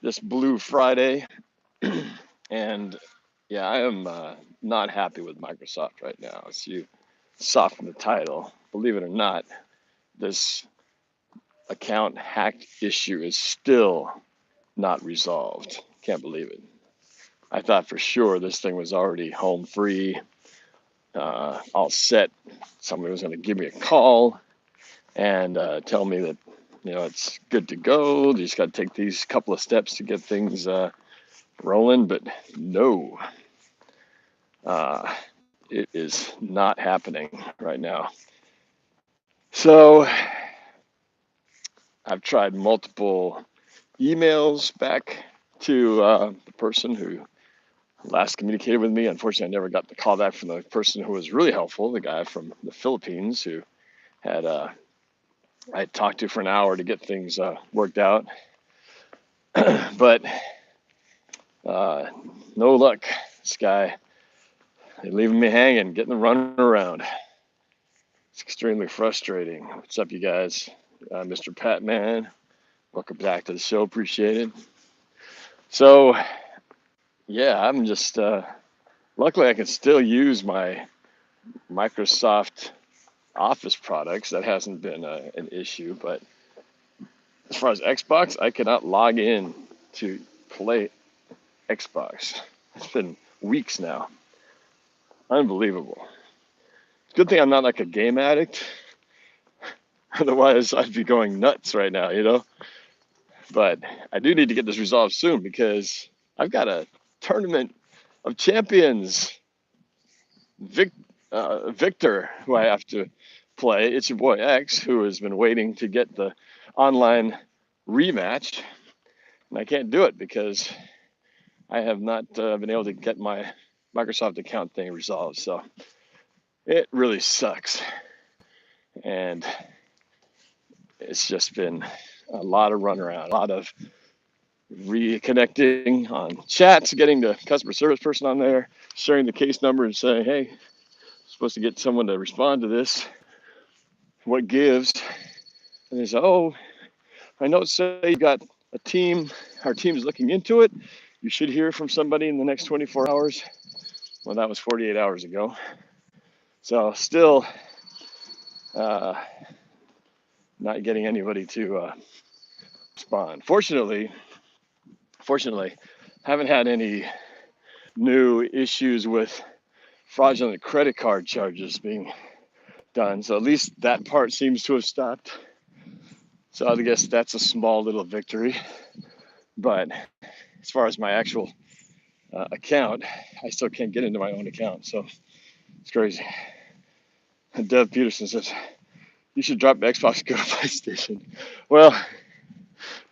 this Blue Friday, and yeah, I am not happy with Microsoft right now. As you saw from the title, believe it or not, this account hack issue is still not resolved. Can't believe it. I thought for sure this thing was already home free, all set. Somebody was going to give me a call and tell me that it's good to go. You just got to take these couple of steps to get things rolling, but no, uh, it is not happening right now. So I've tried multiple emails back to the person who last communicated with me. Unfortunately, I never got the call back from the person who was really helpful, the guy from the Philippines who had I talked to for an hour to get things worked out. But no luck. This guy, they're leaving me hanging, getting the run around. It's extremely frustrating. What's up, you guys? Mr. Patman, welcome back to the show. Appreciate it. So, yeah, I'm just, luckily I can still use my Microsoft Office products. That hasn't been an issue, but as far as Xbox, I cannot log in to play Xbox. It's been weeks now. Unbelievable. Good thing I'm not like a game addict. Otherwise, I'd be going nuts right now, But I do need to get this resolved soon because I've got a tournament of champions. Victor, who I have to play. It's your boy X, who has been waiting to get the online rematch. And I can't do it because I have not been able to get my Microsoft account thing resolved. So it really sucks. And it's just been a lot of runaround, a lot of reconnecting on chats, getting the customer service person on there, sharing the case number and saying, hey, I'm supposed to get someone to respond to this. What gives? And they say, oh, I know say you got a team. Our team is looking into it. You should hear from somebody in the next 24 hours. Well, that was 48 hours ago. So still not getting anybody to respond. Fortunately, haven't had any new issues with fraudulent credit card charges being done. So at least that part seems to have stopped. So I guess that's a small little victory. But as far as my actual account, I still can't get into my own account. So it's crazy. And Dev Peterson says, you should drop Xbox and go to PlayStation. Well,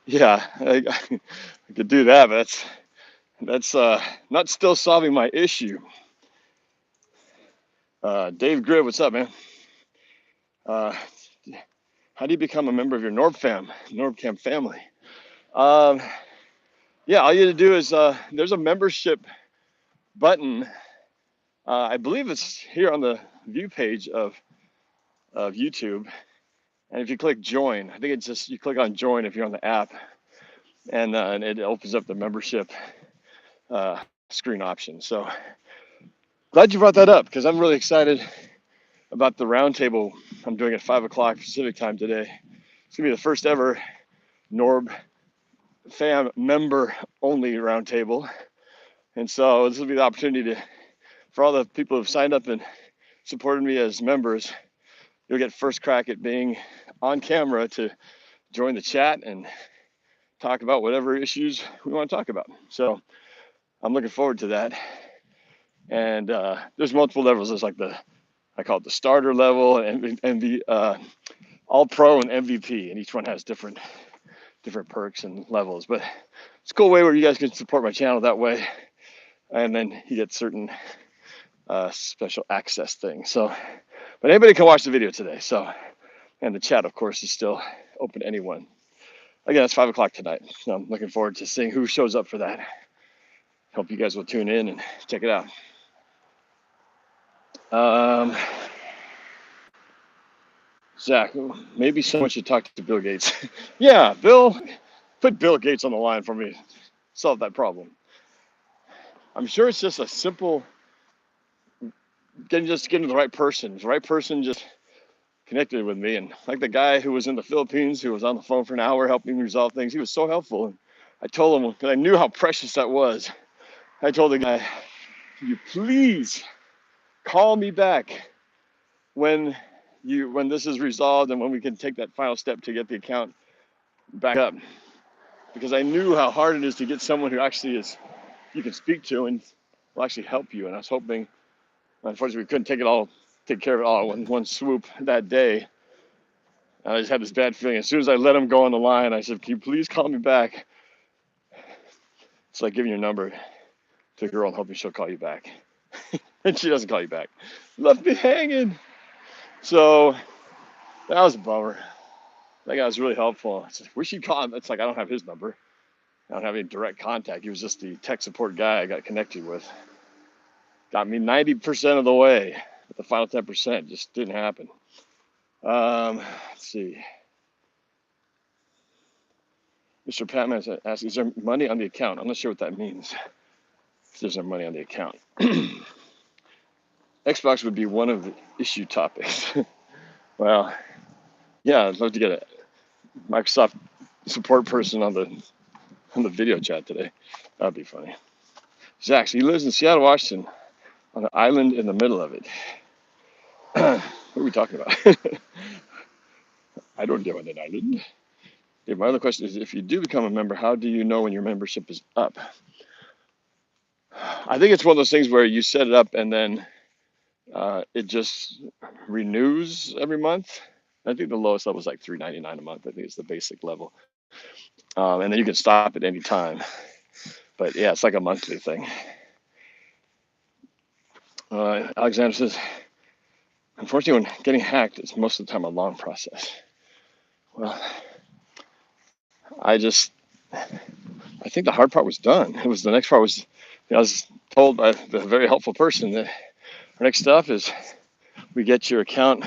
yeah, I could do that, but that's not still solving my issue. Dave Gribb, what's up, man? How do you become a member of your NorbCam family? Yeah, all you have to do is there's a membership button. I believe it's here on the view page of YouTube. And if you click join, I think it's just you click on join if you're on the app, and it opens up the membership screen option. So glad you brought that up because I'm really excited about the roundtable I'm doing at 5 o'clock Pacific time today. It's gonna be the first ever NorbFam member only roundtable, and so this will be the opportunity for all the people who've signed up and supported me as members. You'll get first crack at being on camera to join the chat and talk about whatever issues we want to talk about. So I'm looking forward to that. And there's multiple levels. There's like I call it the starter level and the all pro and MVP, and each one has different perks and levels. But it's a cool way where you guys can support my channel that way, and then you get certain special access things. So, but anybody can watch the video today. So, and the chat, of course, is still open to anyone. Again, it's 5 o'clock tonight. So I'm looking forward to seeing who shows up for that. Hope you guys will tune in and check it out. Zach, maybe someone should talk to Bill Gates. Yeah, Bill put Bill Gates on the line for me, solve that problem. I'm sure it's just a simple getting to the right person. The right person just connected with me, and like the guy who was in the Philippines who was on the phone for an hour helping me resolve things, he was so helpful. And I told him, because I knew how precious that was, I told the guy, "Can you please call me back when this is resolved and when we can take that final step to get the account back up?" Because I knew how hard it is to get someone who actually you can speak to and will actually help you. And I was hoping, unfortunately, we couldn't take care of it all in one swoop that day. I just had this bad feeling. As soon as I let him go on the line, I said, "Can you please call me back?" It's like giving your number to a girl and hoping she'll call you back. And she doesn't call you back. Left me hanging. So that was a bummer. That guy was really helpful. I said, "We should call him." It's like, I don't have his number. I don't have any direct contact. He was just the tech support guy I got connected with. Got me 90% of the way. But the final 10% just didn't happen. Let's see. Mr. Patman asks, "Is there money on the account?" I'm not sure what that means. If there's no money on the account. Xbox would be one of the issue topics. Well, yeah, I'd love to get a Microsoft support person on the video chat today. That'd be funny. Zach, he lives in Seattle, Washington, on an island in the middle of it. What are we talking about? I don't live on an island. Okay, my other question is, if you do become a member, how do you know when your membership is up? I think it's one of those things where you set it up and then it just renews every month. I think the lowest level is like $3.99 a month. I think it's the basic level. And then you can stop at any time. But yeah, it's like a monthly thing. Alexander says, "Unfortunately, when getting hacked, it's most of the time a long process." Well, I think the hard part was done. The next part was, I was told by the very helpful person that our next step is we get your account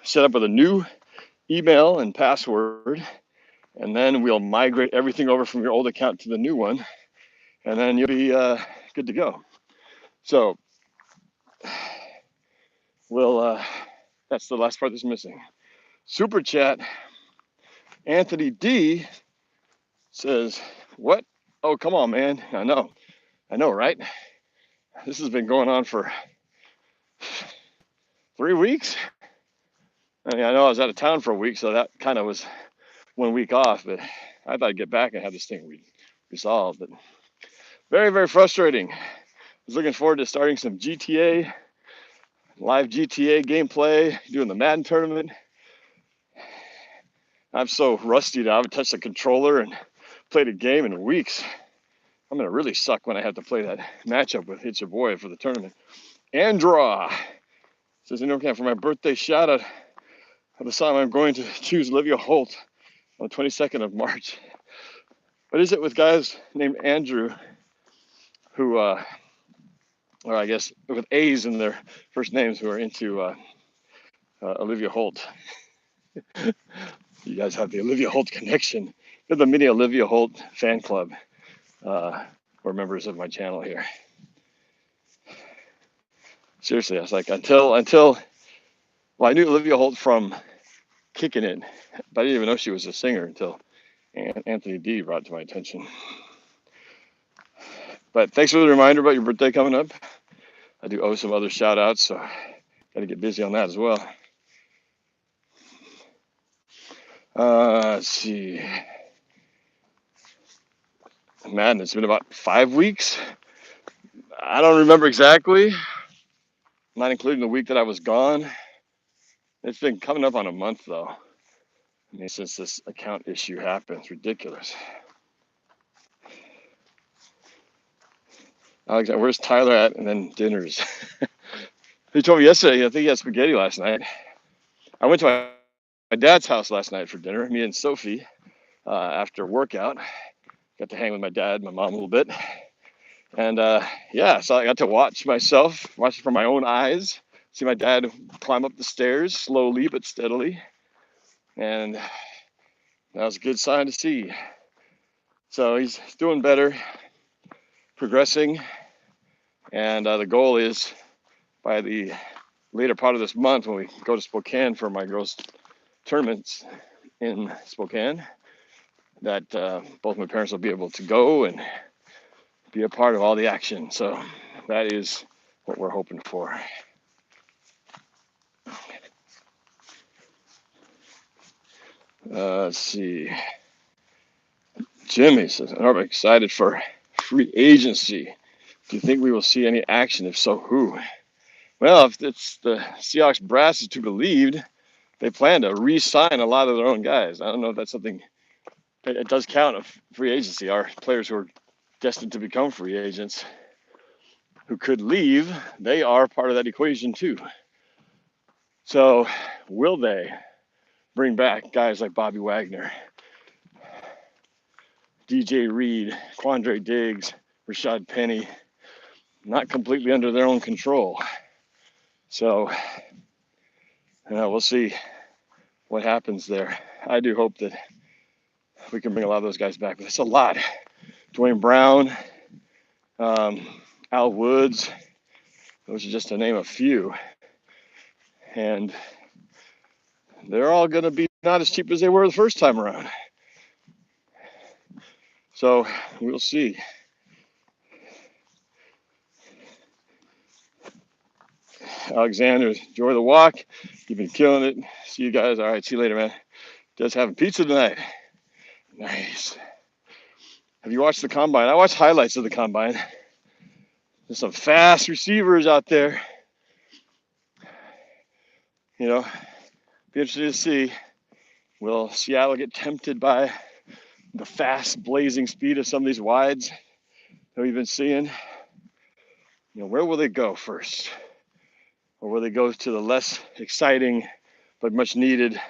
set up with a new email and password, and then we'll migrate everything over from your old account to the new one, and then you'll be good to go. So that's the last part that's missing. Super chat. Anthony D says, "What? Oh, come on, man. I know, right? This has been going on for 3 weeks. I mean, I know I was out of town for a week, so that kind of was 1 week off, but I thought I'd get back and have this thing resolved. But very, very frustrating. I was looking forward to starting some live GTA gameplay, doing the Madden tournament. I'm so rusty now. I haven't touched a controller and played a game in weeks. I'm going to really suck when I have to play that matchup with It's Your Boy for the tournament. Andra says, "NorbCam, for my birthday shout out of the song, I'm going to choose Olivia Holt on the 22nd of March. What is it with guys named Andrew who, or I guess with A's in their first names, who are into Olivia Holt? You guys have the Olivia Holt connection. You're the mini Olivia Holt fan club, or members of my channel here. Seriously, I was like, until I knew Olivia Holt from Kicking It, but I didn't even know she was a singer until Anthony D brought it to my attention. But thanks for the reminder about your birthday coming up. I do owe some other shout outs, so got to get busy on that as well. Let's see. Man, it's been about 5 weeks. I don't remember exactly, not including the week that I was gone. It's been coming up on a month, though. I mean, since this account issue happened, it's ridiculous. Alexander, where's Tyler at? And then dinners. He told me yesterday, I think he had spaghetti last night. I went to my dad's house last night for dinner, me and Sophie, after workout. Got to hang with my dad, my mom a little bit. And so I got to watch it from my own eyes, see my dad climb up the stairs slowly but steadily. And That was a good sign to see. So he's doing better, progressing, and the goal is by the later part of this month when we go to Spokane for my girls' tournaments in Spokane, that both my parents will be able to go and be a part of all the action. So that is what we're hoping for. Let's see. Jimmy says, I'm excited for free agency. Do you think we will see any action? If so, who? Well, if it's the Seahawks brass is to be believed, they plan to re-sign a lot of their own guys. I don't know if that's something. It does count of free agency. Our players who are destined to become free agents who could leave, they are part of that equation too. So will they bring back guys like Bobby Wagner, DJ Reed, Quandre Diggs, Rashad Penny, not completely under their own control. So we'll see what happens there. I do hope that we can bring a lot of those guys back, but it's a lot. Dwayne Brown, Al Woods, those are just to name a few. And they're all going to be not as cheap as they were the first time around. So we'll see. Alexander, enjoy the walk. You've been killing it. See you guys. All right, see you later, man. Just having pizza tonight. Nice. Have you watched the combine? I watched highlights of the combine. There's some fast receivers out there. You know, be interested to see, will Seattle get tempted by the fast blazing speed of some of these wides that we've been seeing? You know, where will they go first? Or will they go to the less exciting but much needed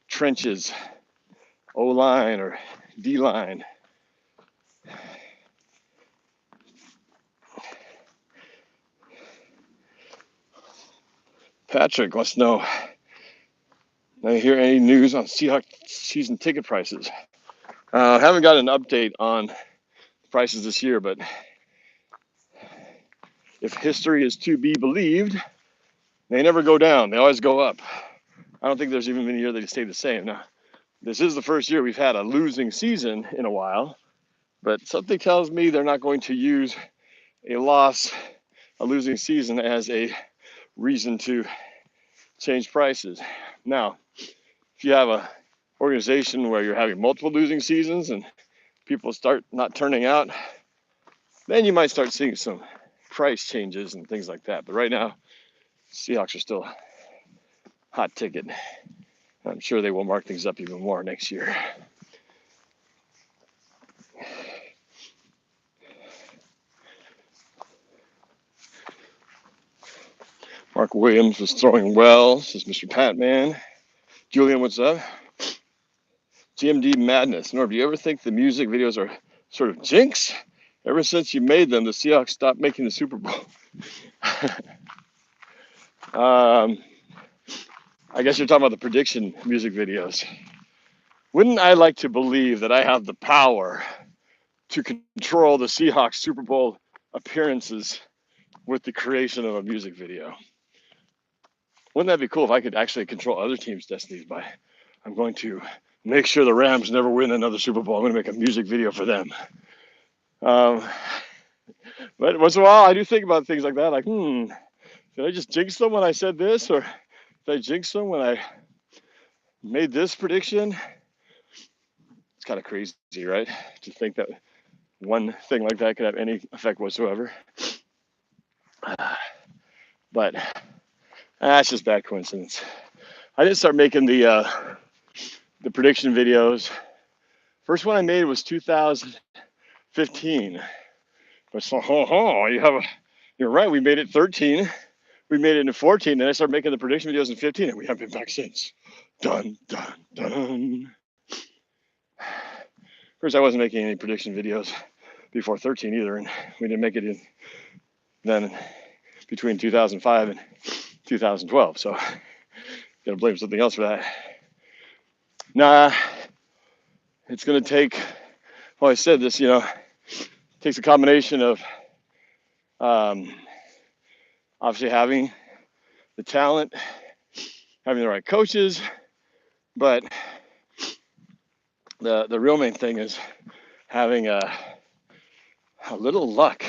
trenches, O-line or D-line? Patrick wants to know, I hear any news on Seahawks season ticket prices? I haven't got an update on prices this year, but if history is to be believed, they never go down. They always go up. I don't think there's even been a year they stay the same. Now, this is the first year we've had a losing season in a while, but something tells me they're not going to use a losing season as a reason to change prices. Now, if you have a organization where you're having multiple losing seasons and people start not turning out, then you might start seeing some price changes and things like that. But right now, Seahawks are still hot ticket. I'm sure they will mark things up even more next year. Mark Williams was throwing well, says Mr. Patman. Julian, what's up? GMD Madness. Norb, do you ever think the music videos are sort of jinx? Ever since you made them, the Seahawks stopped making the Super Bowl. I guess you're talking about the prediction music videos. Wouldn't I like to believe that I have the power to control the Seahawks Super Bowl appearances with the creation of a music video? Wouldn't that be cool if I could actually control other teams' destinies by, I'm going to make sure the Rams never win another Super Bowl. I'm going to make a music video for them. But once in a while, I do think about things like that. Like, did I just jinx them when I said this? Or did I jinx them when I made this prediction? It's kind of crazy, right? To think that one thing like that could have any effect whatsoever. But that's just bad coincidence. I didn't start making the prediction videos. First one I made was 2015. But so, you're right. We made it 13. We made it in 14. Then I started making the prediction videos in 15, and we haven't been back since. Dun, dun, dun. First, I wasn't making any prediction videos before 13 either, and we didn't make it then between 2005 and 2012. So, gotta blame something else for that. Nah, it's going to take, well, I said this, you know, takes a combination of obviously having the talent, having the right coaches, but the real main thing is having a little luck.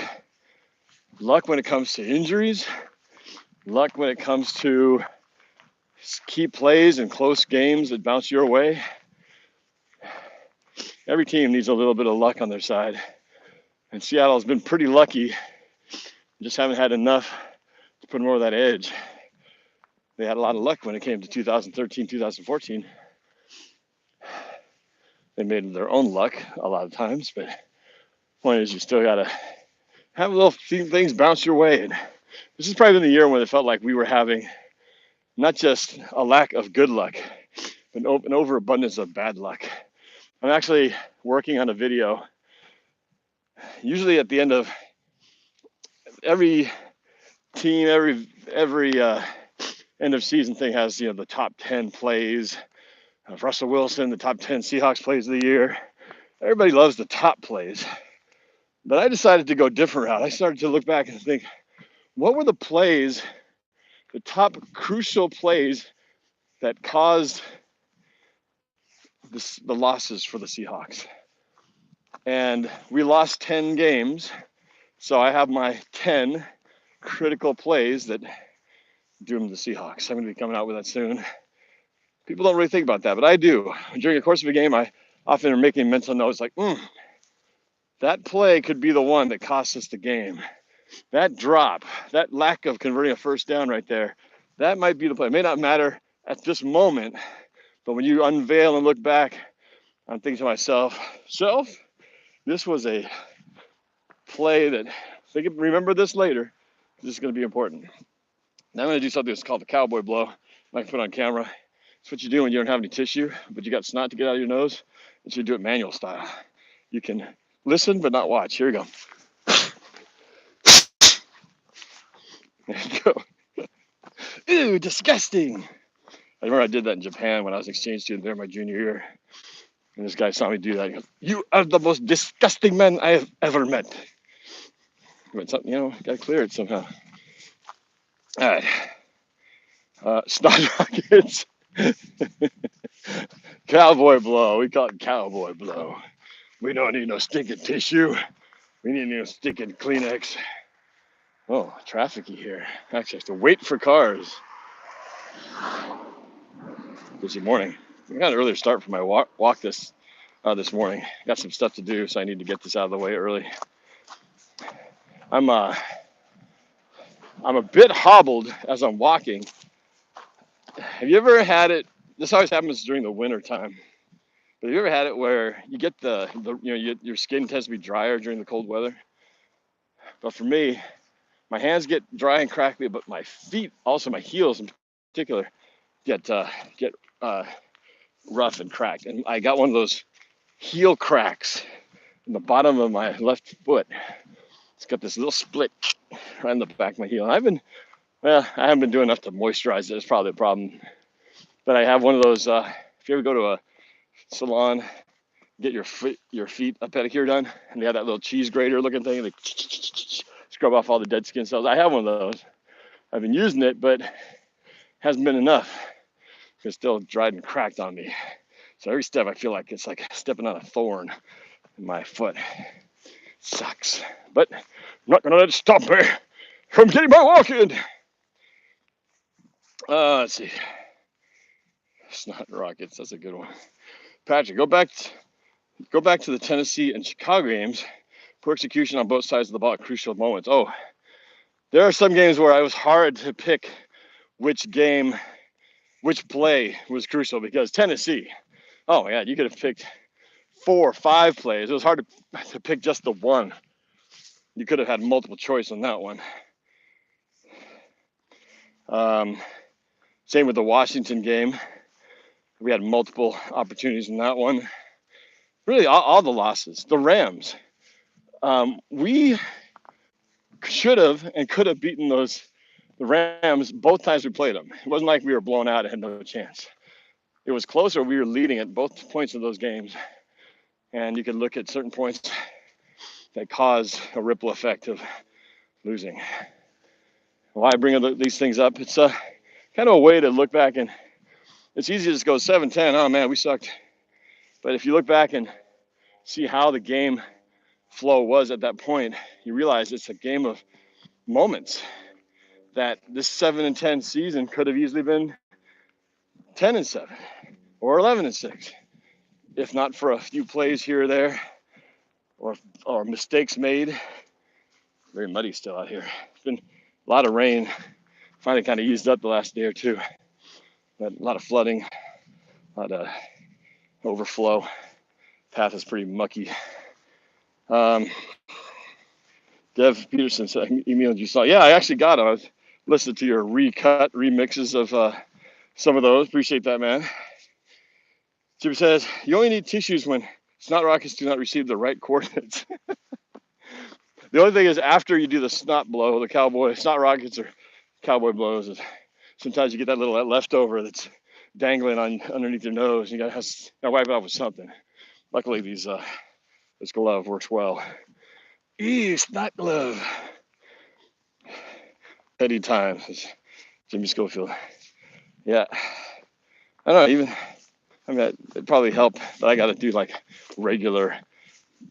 Luck when it comes to injuries, luck when it comes to key plays and close games that bounce your way. Every team needs a little bit of luck on their side. And Seattle's been pretty lucky. Just haven't had enough to put more of that edge. They had a lot of luck when it came to 2013, 2014. They made their own luck a lot of times, but the point is you still got to have a little things bounce your way. And this is probably the year when it felt like we were having not just a lack of good luck, but an overabundance of bad luck. I'm actually working on a video. Usually at the end of every team, every end of season thing has, you know, the top 10 plays of Russell Wilson, the top 10 Seahawks plays of the year. Everybody loves the top plays. But I decided to go a different route. I started to look back and think, what were the plays, the top crucial plays that caused the losses for the Seahawks? And we lost 10 games. So I have my 10 critical plays that doomed the Seahawks. I'm going to be coming out with that soon. People don't really think about that, but I do. During the course of a game, I often am making mental notes like, that play could be the one that cost us the game. That drop, that lack of converting a first down right there, that might be the play. It may not matter at this moment, but when you unveil and look back, I'm thinking to myself, this was a play that, remember this later. This is going to be important. Now I'm going to do something that's called the cowboy blow. I can put on camera. It's what you do when you don't have any tissue, but you got snot to get out of your nose. And so you do it manual style. You can listen, but not watch. Here we go. There you go. Ew, disgusting. I remember I did that in Japan when I was an exchange student there my junior year. And this guy saw me do that. He goes, "You are the most disgusting man I have ever met." But something, you know, got to clear it somehow. All right. Snot rockets. Cowboy blow. We call it cowboy blow. We don't need no stinking tissue. We need no stinking Kleenex. Oh, trafficy here. Actually, I have to wait for cars. Busy morning. I got an earlier start for my walk this morning. Got some stuff to do, so I need to get this out of the way early. I'm a bit hobbled as I'm walking. Have you ever had it? This always happens during the winter time. But have you ever had it where you get your skin tends to be drier during the cold weather? But for me, my hands get dry and crackly, but my feet, also my heels in particular, get rough and cracked. And I got one of those heel cracks in the bottom of my left foot. It's got this little split right in the back of my heel. And I haven't been doing enough to moisturize it. It's probably a problem. But I have one of those, if you ever go to a salon, get your feet a pedicure done, and they have that little cheese grater looking thing, they scrub off all the dead skin cells. I have one of those. I've been using it, but hasn't been enough. It's still dried and cracked on me. So every step I feel like it's like stepping on a thorn in my foot. Sucks. But I'm not going to let it stop me from getting my walk in. Let's see. Snot rockets. That's a good one. Patrick, go back to the Tennessee and Chicago games. Poor execution on both sides of the ball at crucial moments. Oh, there are some games where I was hard to pick which play was crucial because Tennessee, oh my God, you could have picked 4 or 5 plays. It was hard to pick just the one. You could have had multiple choice on that one. Same with the Washington game. We had multiple opportunities in that one. Really, all the losses. The Rams. We should have and could have beaten the Rams both times we played them. It wasn't like we were blown out and had no chance. It was closer. We were leading at both points of those games. And you can look at certain points that cause a ripple effect of losing. Why I bring these things up, it's kind of a way to look back, and it's easy to just go 7-10, oh man, we sucked. But if you look back and see how the game flow was at that point, you realize it's a game of moments, that this 7-10 season could have easily been 10-7 or 11-6, if not for a few plays here or there, or mistakes made. Very muddy still out here. It's been a lot of rain. Finally kind of eased up the last day or two. But a lot of flooding, a lot of overflow. Path is pretty mucky. Dev Peterson said, emailed you saw. Yeah, I actually got it. I was listening to your remixes of some of those. Appreciate that, man. Jim says, you only need tissues when snot rockets do not receive the right coordinates. The only thing is, after you do the snot blow, the cowboy snot rockets or cowboy blows, sometimes you get that little leftover that's dangling underneath your nose. You gotta wipe it off with something. Luckily, this glove works well. Snot glove. Heady times, Jimmy Schofield. Yeah, I don't know. It'd probably help, but I got to do like regular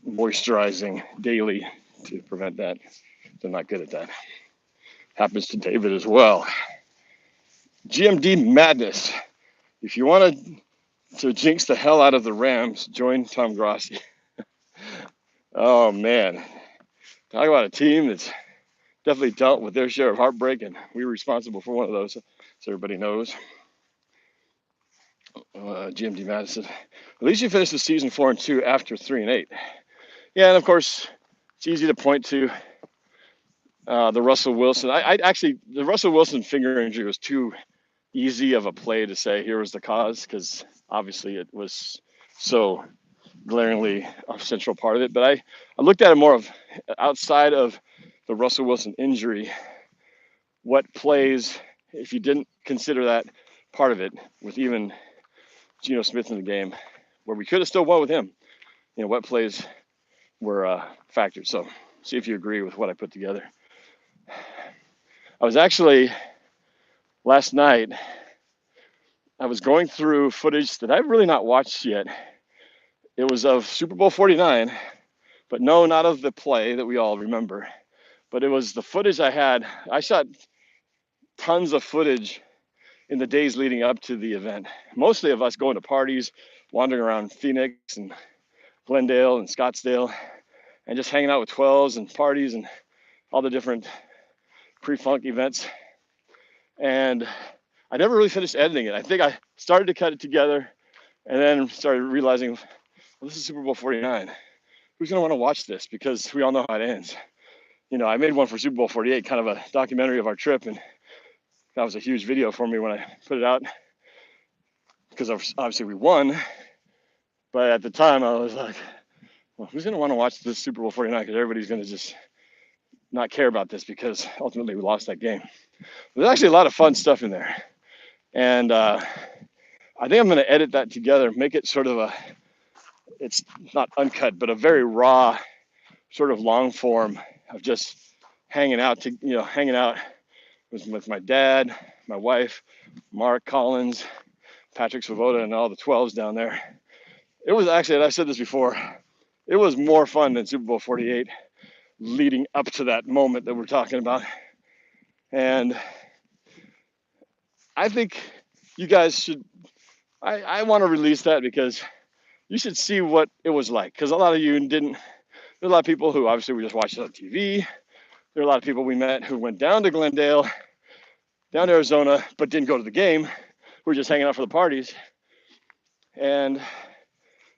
moisturizing daily to prevent that. They're not good at that. Happens to David as well. GMD Madness. If you want to jinx the hell out of the Rams, join Tom Grossi. Oh, man. Talk about a team that's definitely dealt with their share of heartbreak, and we were responsible for one of those, so everybody knows. GMD Madison. At least you finished the season 4-2 after 3-8. Yeah, and of course, it's easy to point to the Russell Wilson. The Russell Wilson finger injury was too easy of a play to say here was the cause, because obviously it was so glaringly a central part of it. But I looked at it more of outside of the Russell Wilson injury, what plays, if you didn't consider that part of it, with even Geno Smith in the game, where we could have still won with him, what plays were factors. So see if you agree with what I put together. I was actually, last night, I was going through footage that I've really not watched yet. It was of Super Bowl 49, but no, not of the play that we all remember. But it was the footage I had. I shot tons of footage in the days leading up to the event, mostly of us going to parties, wandering around Phoenix and Glendale and Scottsdale, and just hanging out with 12s and parties and all the different pre-funk events. And I never really finished editing it. I think I started to cut it together and then started realizing, well, this is Super Bowl 49. Who's going to want to watch this? Because we all know how it ends. I made one for Super Bowl 48, kind of a documentary of our trip, and that was a huge video for me when I put it out, because obviously we won. But at the time, I was like, well, who's going to want to watch this Super Bowl 49? Because everybody's going to just not care about this, because ultimately we lost that game. There's actually a lot of fun stuff in there. And I think I'm going to edit that together, make it sort of it's not uncut, but a very raw sort of long form of just hanging out with my dad, my wife, Mark Collins, Patrick Svoboda, and all the 12s down there. It was actually, and I've said this before, it was more fun than Super Bowl 48 leading up to that moment that we're talking about. And I think you guys should, I want to release that, because you should see what it was like. Because a lot of you didn't, there are a lot of people who obviously we just watched it on TV. There are a lot of people we met who went down to Glendale, down to Arizona, but didn't go to the game. We were just hanging out for the parties. And,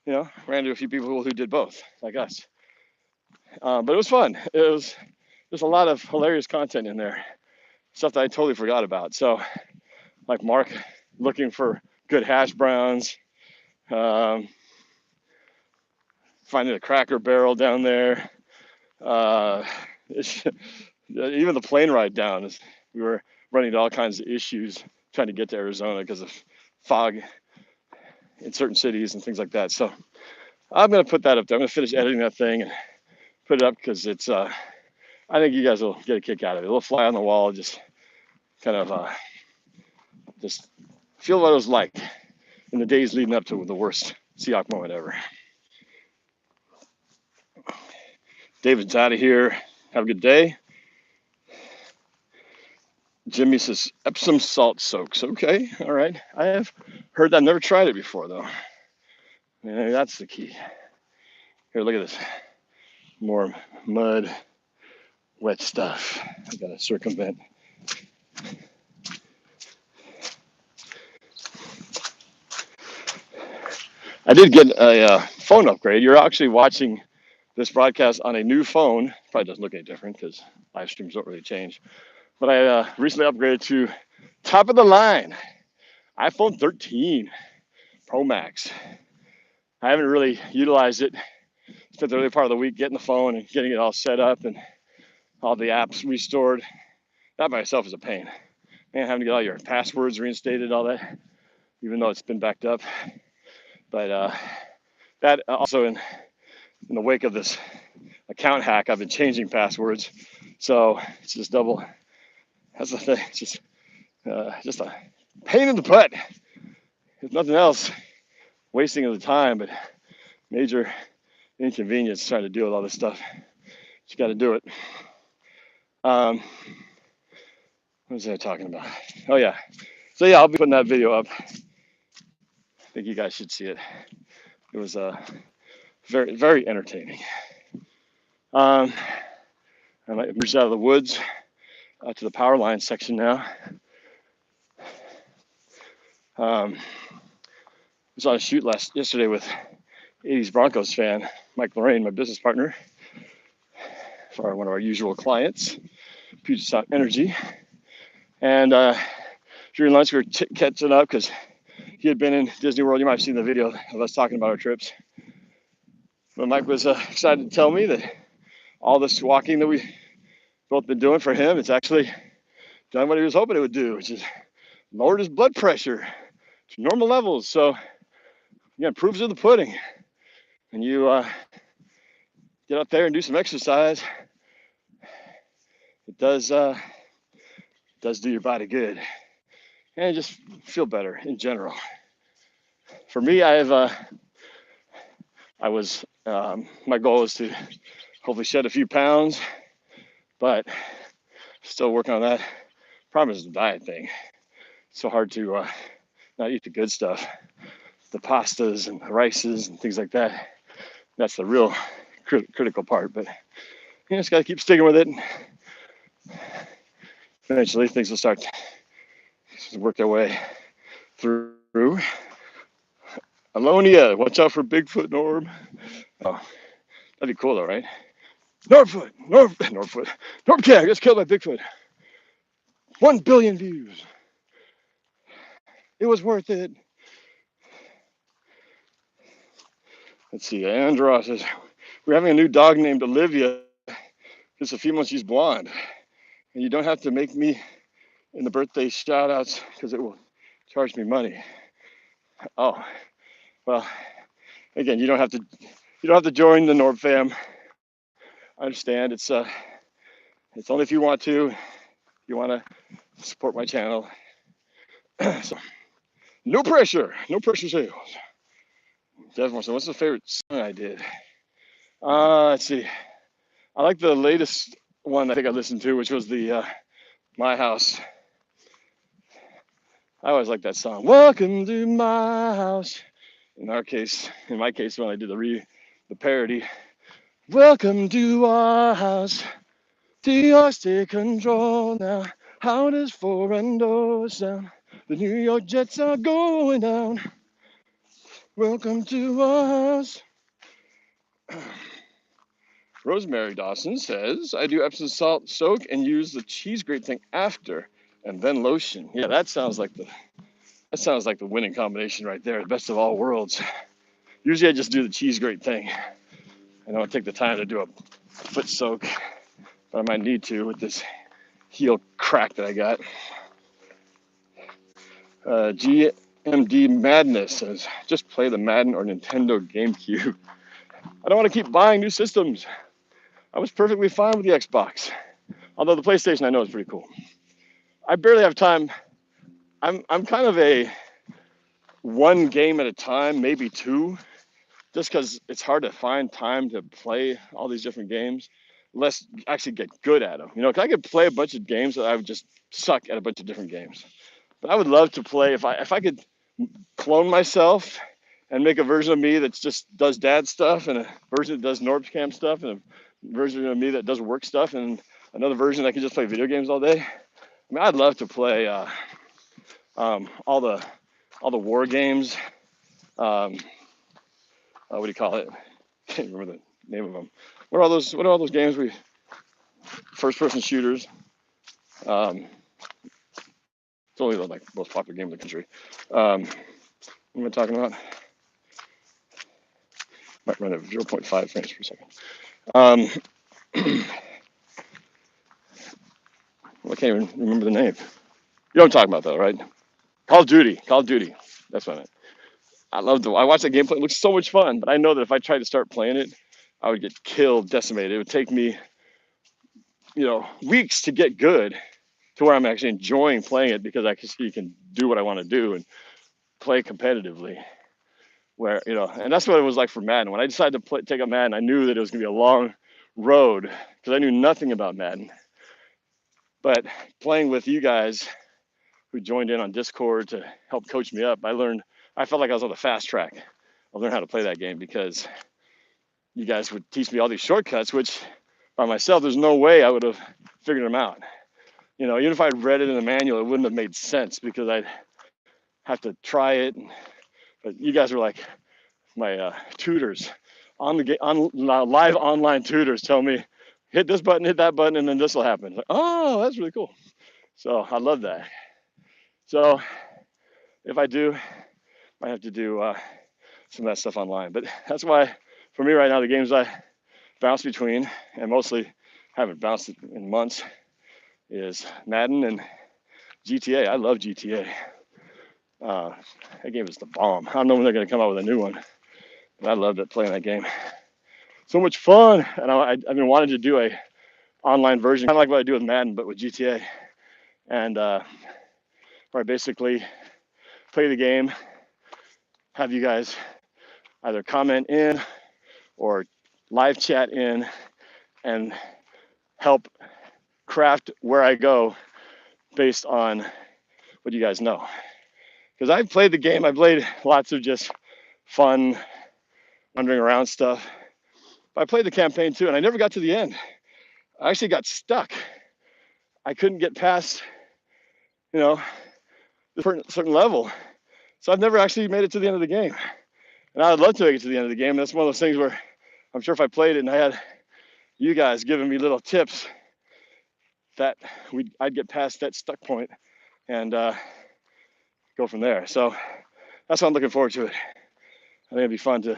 ran into a few people who did both, like us. But it was fun. There's a lot of hilarious content in there, stuff that I totally forgot about. So, like Mark looking for good hash browns, finding a Cracker Barrel down there. Even the plane ride down, we were running into all kinds of issues trying to get to Arizona because of fog in certain cities and things like that. So I'm gonna put that up there. I'm gonna finish editing that thing and put it up because it's. I think you guys will get a kick out of it. A little fly on the wall, just kind of just feel what it was like in the days leading up to the worst Seahawks moment ever. David's out of here. Have a good day. Jimmy says Epsom salt soaks. Okay, all right. I have heard that. I've never tried it before though. Maybe that's the key. Here, look at this. More mud, wet stuff. I gotta circumvent. I did get a phone upgrade. You're actually watching this broadcast on a new phone. Probably doesn't look any different because live streams don't really change. But I recently upgraded to top of the line iPhone 13 Pro Max. I haven't really utilized it. Spent the early part of the week getting the phone and getting it all set up and all the apps restored. That by itself is a pain. Man, having to get all your passwords reinstated, all that, even though it's been backed up. But that also in the wake of this account hack, I've been changing passwords. So it's just double. That's the thing. It's just a pain in the butt. If nothing else, wasting of the time, but major inconvenience trying to deal with all this stuff. You got to do it. What was I talking about? Oh yeah. So yeah, I'll be putting that video up. I think you guys should see it. It was very, very entertaining. I might reach out of the woods to the power line section now. I was on a shoot yesterday with 80s Broncos fan Mike Lorraine, my business partner, for one of our usual clients, Puget Sound Energy. And during lunch, we were catching up because he had been in Disney World. You might have seen the video of us talking about our trips. But Mike was excited to tell me that all this walking that we both been doing for him, it's actually done what he was hoping it would do, which is lowered his blood pressure to normal levels. So, yeah, proofs of the pudding. And you get up there and do some exercise, it does do your body good. And just feel better in general. For me, my goal is to hopefully shed a few pounds, but still working on that. Problem is the diet thing. It's so hard to not eat the good stuff, the pastas and the rices and things like that. That's the real critical part, but you just got to keep sticking with it. Eventually, things will start to work their way through. Apollonia, watch out for Bigfoot, Norb. Oh, that'd be cool though, right? NorbCam gets killed by Bigfoot. 1 billion views. It was worth it. Let's see, Andros says, we're having a new dog named Olivia. Just a few months, she's blonde. And you don't have to make me in the birthday shout outs because it will charge me money. Oh, well, again, you don't have to join the NorbFam. I understand it's only if you want to. If you want to support my channel. So, no pressure sales. Definitely. So what's the favorite song I did? Let's see. I like the latest one I think I listened to, which was the My House. I always like that song. Welcome to my house. In my case, when I did the parody. Welcome to our house. Seahawks take control now. How does 4 and 0 sound? The New York Jets are going down. Welcome to our house. Rosemary Dawson says, I do Epsom salt soak and use the cheese grate thing after and then lotion. Yeah, that sounds like the winning combination right there. The best of all worlds. Usually I just do the cheese grate thing. I don't take the time to do a foot soak, but I might need to with this heel crack that I got. GMD Madness says, just play the Madden or Nintendo GameCube. I don't want to keep buying new systems. I was perfectly fine with the Xbox. Although the PlayStation I know is pretty cool. I barely have time. I'm kind of a one game at a time, maybe two, just because it's hard to find time to play all these different games. Let's actually get good at them. You know, 'cause I could play a bunch of games that I would just suck at a bunch of different games. But I would love to play if I could clone myself and make a version of me that just does dad stuff, and a version that does NorbCam stuff, and a version of me that does work stuff, and another version that can just play video games all day. I mean, I'd love to play all the war games. What do you call it? Can't remember the name of them. What are all those? What are all those games? First-person shooters. It's only the most popular game in the country. What am I talking about? Might run at 0.5 frames per second. I can't even remember the name. You know what I'm talking about, though, right? Call of Duty. Call of Duty. That's what I meant. I watched that gameplay. It looks so much fun, but I know that if I tried to start playing it, I would get killed, decimated. It would take me, weeks to get good to where I'm actually enjoying playing it, because I can do what I want to do and play competitively. And that's what it was like for Madden. When I decided to take up Madden, I knew that it was going to be a long road because I knew nothing about Madden. But playing with you guys who joined in on Discord to help coach me up, I felt like I was on the fast track. I learned how to play that game because you guys would teach me all these shortcuts, which by myself, there's no way I would have figured them out. Even if I'd read it in the manual, it wouldn't have made sense because I'd have to try it. But you guys were like my tutors on live online tutors, tell me, hit this button, hit that button, and then this will happen. Like, oh, that's really cool. So I love that. So if I do, I have to do some of that stuff online. But that's why, for me right now, the games I bounce between, and mostly haven't bounced in months, is Madden and GTA. I love GTA. That game is the bomb. I don't know when they're going to come out with a new one, but I loved playing that game. So much fun. And I've been wanting to do a online version, kind of like what I do with Madden, but with GTA. And where I basically play the game, have you guys either comment in or live chat in and help craft where I go based on what you guys know. Because I've played the game, I played lots of just fun, wandering around stuff. But I played the campaign too, and I never got to the end. I actually got stuck. I couldn't get past, the certain level. So I've never actually made it to the end of the game. And I'd love to make it to the end of the game. And that's one of those things where I'm sure if I played it and I had you guys giving me little tips, that I'd get past that stuck point and go from there. So that's why I'm looking forward to it. I think it'd be fun to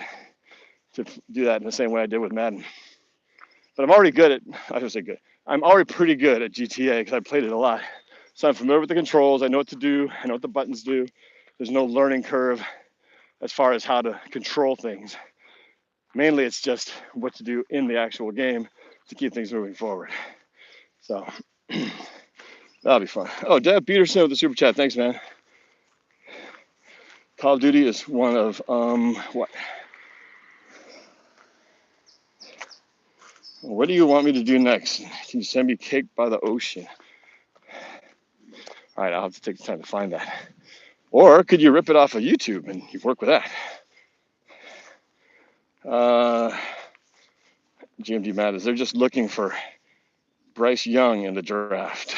do that in the same way I did with Madden. But I'm already good at, I should say good, I'm already pretty good at GTA because I played it a lot. So I'm familiar with the controls. I know what to do. I know what the buttons do. There's no learning curve as far as how to control things. Mainly it's just what to do in the actual game to keep things moving forward. So that'll be fun. Oh, Deb Peterson with the super chat. Thanks, man. Call of Duty is one of, what? What do you want me to do next? Can you send me cake by the ocean? All right, I'll have to take the time to find that. Or could you rip it off of YouTube and you work with that? GMD Matters, they're just looking for Bryce Young in the draft.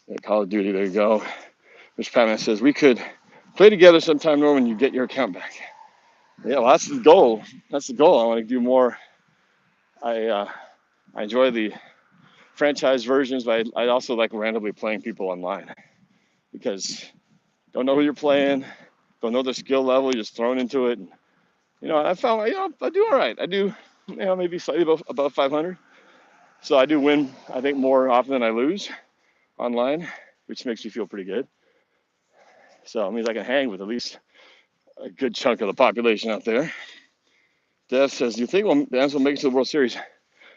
Yeah, Call of Duty, there you go. Mr. Patman says, we could play together sometime, Norm, when you get your account back. Yeah, well, that's the goal. That's the goal. I want to do more. I enjoy the franchise versions, but I also like randomly playing people online because don't know who you're playing, don't know their skill level, you're just thrown into it. I found, I do all right. I do, maybe slightly above 500. So I do win, I think, more often than I lose online, which makes me feel pretty good. So it means I can hang with at least a good chunk of the population out there. Dev says, do you think the Rams will make it to the World Series?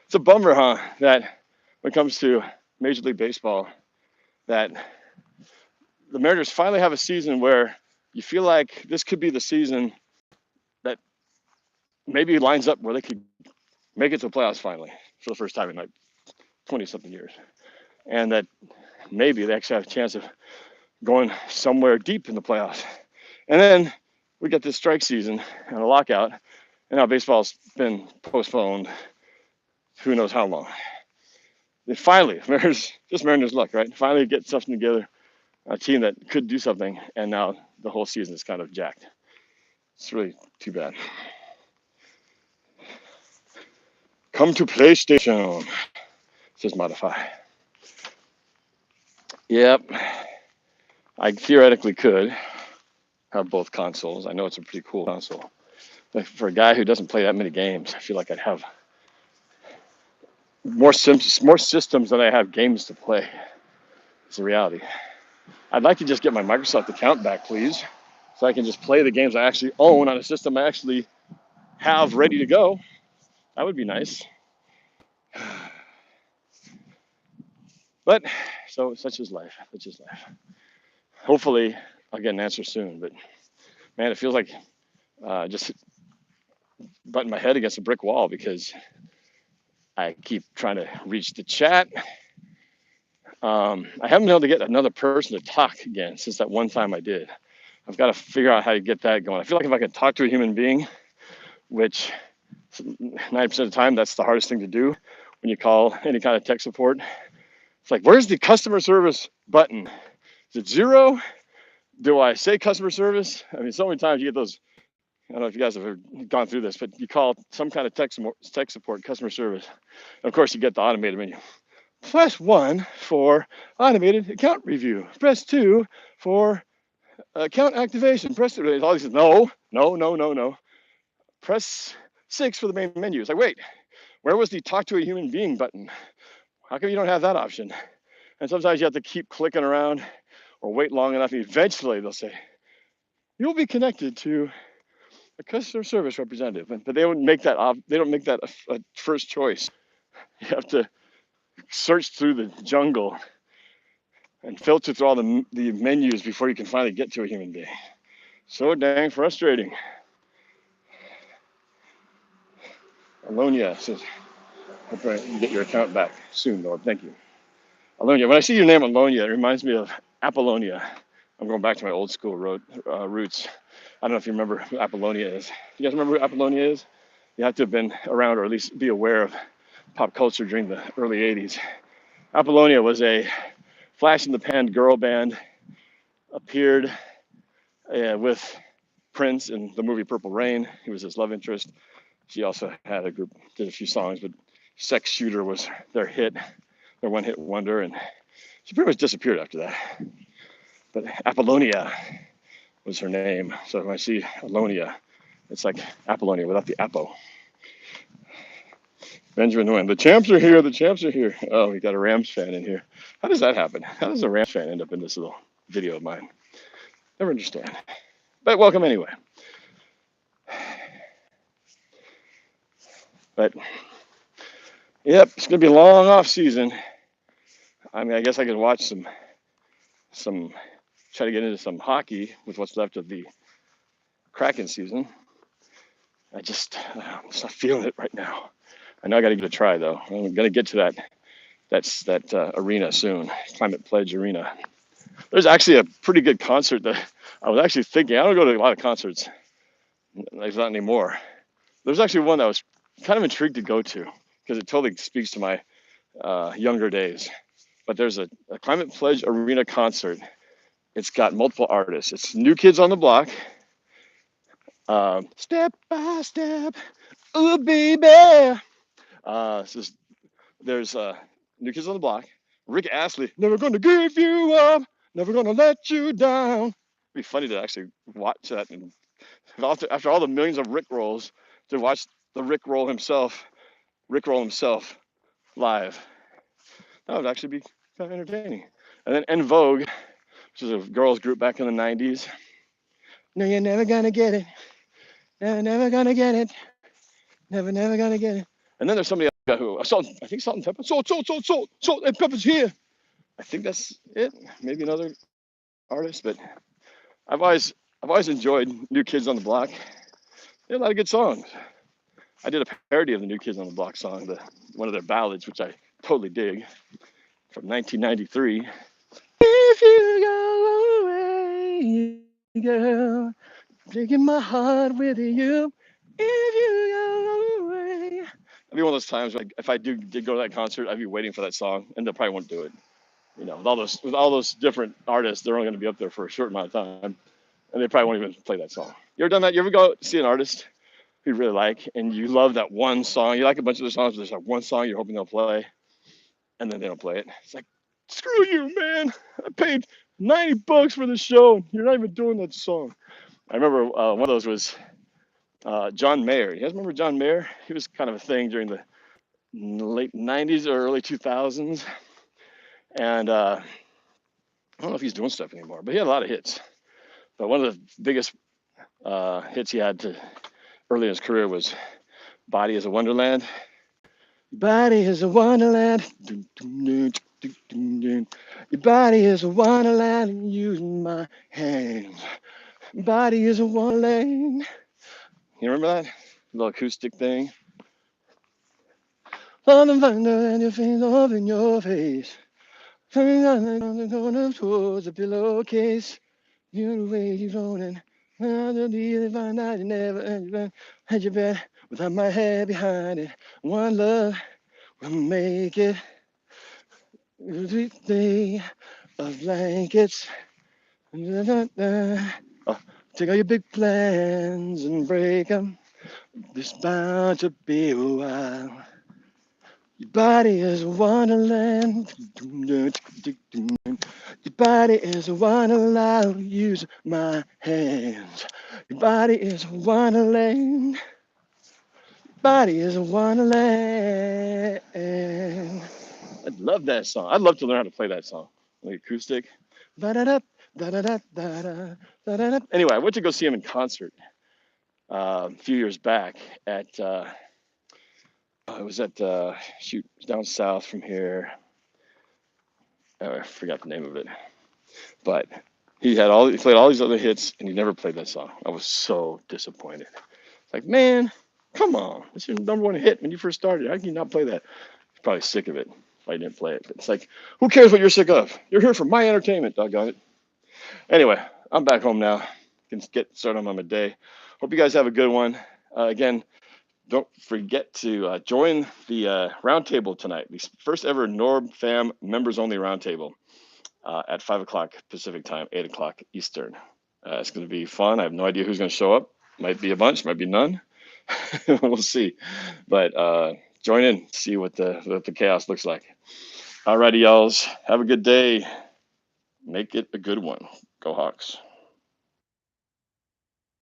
It's a bummer, huh, that when it comes to Major League Baseball, that the Mariners finally have a season where you feel like this could be the season that maybe lines up where they could make it to the playoffs finally for the first time in like 20-something years. And that maybe they actually have a chance of going somewhere deep in the playoffs. And then we get this strike season and a lockout, and now baseball's been postponed who knows how long. They finally, Mariners luck, right? Finally get something together, a team that could do something, and now the whole season is kind of jacked. It's really too bad. Come to PlayStation, says Modify. Yep, I theoretically could have both consoles. I know it's a pretty cool console. But for a guy who doesn't play that many games, I feel like I'd have more systems than I have games to play. It's the reality. I'd like to just get my Microsoft account back, please, so I can just play the games I actually own on a system I actually have ready to go. That would be nice. But so such is life. Such is life. Hopefully, I'll get an answer soon. But man, it feels like just butting my head against a brick wall because I keep trying to reach the chat. I haven't been able to get another person to talk again since that one time I did. I've got to figure out how to get that going. I feel like if I could talk to a human being, which 90% of the time, that's the hardest thing to do when you call any kind of tech support. It's like, where's the customer service button? Is it 0? Do I say customer service? I mean, so many times you get those, I don't know if you guys have ever gone through this, but you call some kind of tech support, customer service. And of course, you get the automated menu. Press 1 for automated account review. Press 2 for account activation. Press 3. All these, no. Press 6 for the main menu. It's like, wait, where was the talk to a human being button? How come you don't have that option? And sometimes you have to keep clicking around or wait long enough. Eventually, they'll say, you'll be connected to a customer service representative. But they don't make that a first choice. You have to search through the jungle and filter through all the menus before you can finally get to a human being. So dang frustrating. Apollonia says, hope you get your account back soon, Norb. Thank you. Apollonia. When I see your name, Apollonia, it reminds me of Apollonia. I'm going back to my old school roots. I don't know if you remember who Apollonia is. You guys remember who Apollonia is? You have to have been around or at least be aware of pop culture during the early 80s. Apollonia was a flash-in-the-pan girl band, appeared with Prince in the movie Purple Rain. He was his love interest. She also had a group, did a few songs, but Sex Shooter was their hit, their one-hit wonder, and she pretty much disappeared after that. But Apollonia was her name. So when I see Apollonia, it's like Apollonia without the Apo. Benjamin Nguyen, the champs are here, the champs are here. Oh, we got a Rams fan in here. How does that happen? How does a Rams fan end up in this little video of mine? Never understand. But welcome anyway. But, yep, it's going to be a long off season. I mean, I guess I could watch some, try to get into some hockey with what's left of the Kraken season. I'm just not feeling it right now. I know I got to give it a try, though. I'm going to get to that arena soon, Climate Pledge Arena. There's actually a pretty good concert that I was actually thinking. I don't go to a lot of concerts. There's not anymore. There's actually one that I was kind of intrigued to go to because it totally speaks to my younger days. But there's a Climate Pledge Arena concert. It's got multiple artists. It's New Kids on the Block. Step by step, ooh baby. There's New Kids on the Block. Rick Astley, never gonna give you up, never gonna let you down. It'd be funny to actually watch that, and after all the millions of Rick rolls, to watch the Rick roll himself live. That would actually be kind of entertaining. And then En Vogue, which is a girls group back in the 90s. No, you're never gonna get it. No, never gonna get it. never gonna get it. And then there's somebody else who I think Salt and Pepper. Salt and Pepper's here. I think that's it. Maybe another artist, but I've always I've always enjoyed New Kids on the Block. They had a lot of good songs. I did a parody of the New Kids on the Block song, one of their ballads, which I totally dig, from 1993. If you go away, girl, taking my heart with you. If you go away. I'd be one of those times where if I did go to that concert, I'd be waiting for that song, and they probably won't do it. You know, with all those different artists, they're only going to be up there for a short amount of time, and they probably won't even play that song. You ever done that? You ever go see an artist who you really like, and you love that one song? You like a bunch of their songs, but there's like one song you're hoping they'll play, and then they don't play it. It's like, screw you, man! I paid $90 for the show. You're not even doing that song. I remember one of those was John Mayer. You guys remember John Mayer? He was kind of a thing during the late 90s or early 2000s. And I don't know if he's doing stuff anymore, but he had a lot of hits. But one of the biggest hits he had early in his career was Body is a Wonderland. Body is a wonderland. Your body is a wonderland. Using my hands. Body is a wonderland. You remember that little acoustic thing? On the thunder and your face up in your face. Coming on the corner towards the pillowcase. You the way you rolling. I'll be the fine night you never had your bed without my head behind it. One love will make it. Every day of blankets. Oh, take all your big plans and break them. This bound to be a while. Your body is a wonderland. Your body is a wonderland. Use my hands. Your body is a wonderland. Body is a wonderland. I love that song. I'd love to learn how to play that song, like acoustic. Anyway, I went to go see him in concert a few years back at. It was at down south from here. Oh, I forgot the name of it, but he played all these other hits, and he never played that song. I was so disappointed. It's like, man, come on, this is your number one hit when you first started. How can you not play that? He's probably sick of it if I didn't play it. But it's like, who cares what you're sick of? You're here for my entertainment, doggone it. Anyway, I'm back home now. Can get started on my day. Hope you guys have a good one. Again, don't forget to join the roundtable tonight. The first ever NorbFam members only roundtable at 5 o'clock Pacific time, 8 o'clock Eastern. It's going to be fun. I have no idea who's going to show up. Might be a bunch, might be none. We'll see. But join in, see what the chaos looks like. Alrighty, y'alls. Have a good day. Make it a good one. Go Hawks.